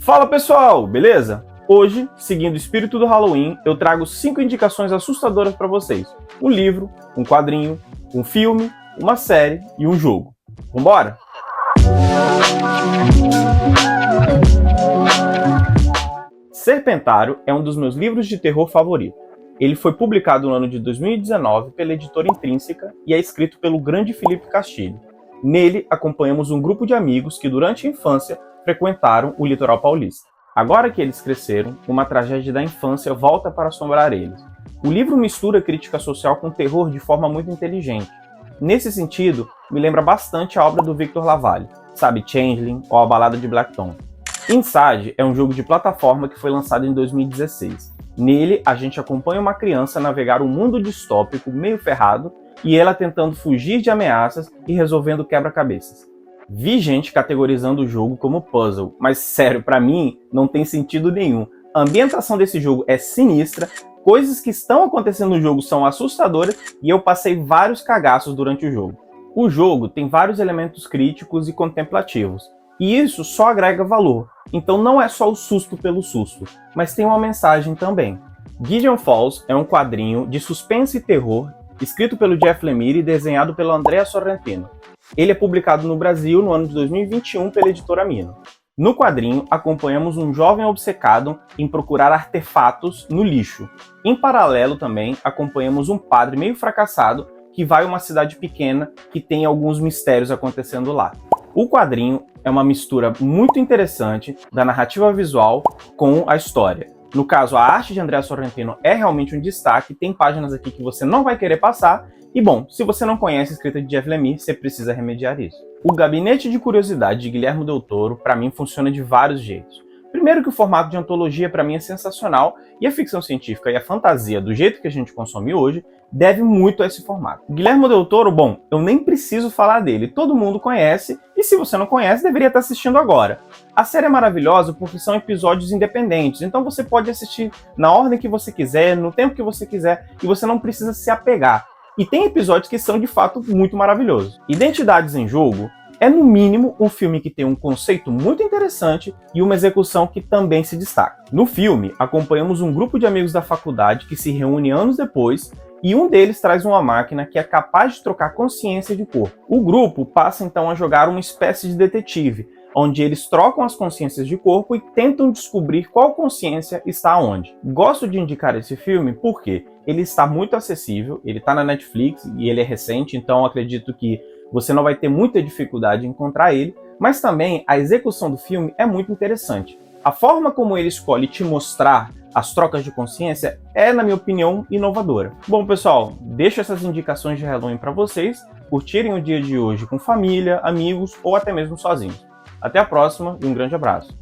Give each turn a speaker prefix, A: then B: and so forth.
A: Fala pessoal, beleza? Hoje, seguindo o espírito do Halloween, eu trago 5 indicações assustadoras para vocês. Um livro, um quadrinho, um filme, uma série e um jogo. Vambora? Serpentário é um dos meus livros de terror favoritos. Ele foi publicado no ano de 2019 pela editora Intrínseca e é escrito pelo grande Felipe Castilho. Nele, acompanhamos um grupo de amigos que durante a infância frequentaram o litoral paulista. Agora que eles cresceram, uma tragédia da infância volta para assombrar eles. O livro mistura crítica social com terror de forma muito inteligente. Nesse sentido, me lembra bastante a obra do Victor Lavalle, sabe, Changeling ou A Balada de Black Tom. Inside é um jogo de plataforma que foi lançado em 2016. Nele, a gente acompanha uma criança navegar um mundo distópico meio ferrado e ela tentando fugir de ameaças e resolvendo quebra-cabeças. Vi gente categorizando o jogo como puzzle, mas sério, pra mim não tem sentido nenhum. A ambientação desse jogo é sinistra, coisas que estão acontecendo no jogo são assustadoras e eu passei vários cagaços durante o jogo. O jogo tem vários elementos críticos e contemplativos, e isso só agrega valor. Então não é só o susto pelo susto, mas tem uma mensagem também. Gideon Falls é um quadrinho de suspense e terror, escrito pelo Jeff Lemire e desenhado pelo Andrea Sorrentino. Ele é publicado no Brasil no ano de 2021 pela editora Mino. No quadrinho, acompanhamos um jovem obcecado em procurar artefatos no lixo. Em paralelo também, acompanhamos um padre meio fracassado que vai a uma cidade pequena que tem alguns mistérios acontecendo lá. O quadrinho é uma mistura muito interessante da narrativa visual com a história. No caso, a arte de Andrea Sorrentino é realmente um destaque, tem páginas aqui que você não vai querer passar, e bom, se você não conhece a escrita de Jeff Lemire, você precisa remediar isso. O Gabinete de Curiosidade de Guilherme Del Toro, para mim, funciona de vários jeitos. Primeiro que o formato de antologia para mim é sensacional, e a ficção científica e a fantasia, do jeito que a gente consome hoje, deve muito a esse formato. Guilherme Del Toro, bom, eu nem preciso falar dele, todo mundo conhece, e se você não conhece, deveria estar assistindo agora. A série é maravilhosa porque são episódios independentes, então você pode assistir na ordem que você quiser, no tempo que você quiser, e você não precisa se apegar. E tem episódios que são de fato muito maravilhosos. Identidades em Jogo é no mínimo um filme que tem um conceito muito interessante e uma execução que também se destaca. No filme, acompanhamos um grupo de amigos da faculdade que se reúne anos depois e um deles traz uma máquina que é capaz de trocar consciência de corpo. O grupo passa então a jogar uma espécie de detetive, onde eles trocam as consciências de corpo e tentam descobrir qual consciência está onde. Gosto de indicar esse filme porque ele está muito acessível, ele está na Netflix e ele é recente, então acredito que você não vai ter muita dificuldade em encontrar ele, mas também a execução do filme é muito interessante. A forma como ele escolhe te mostrar as trocas de consciência é, na minha opinião, inovadora. Bom, pessoal, deixo essas indicações de Halloween para vocês curtirem o dia de hoje com família, amigos ou até mesmo sozinhos. Até a próxima e um grande abraço.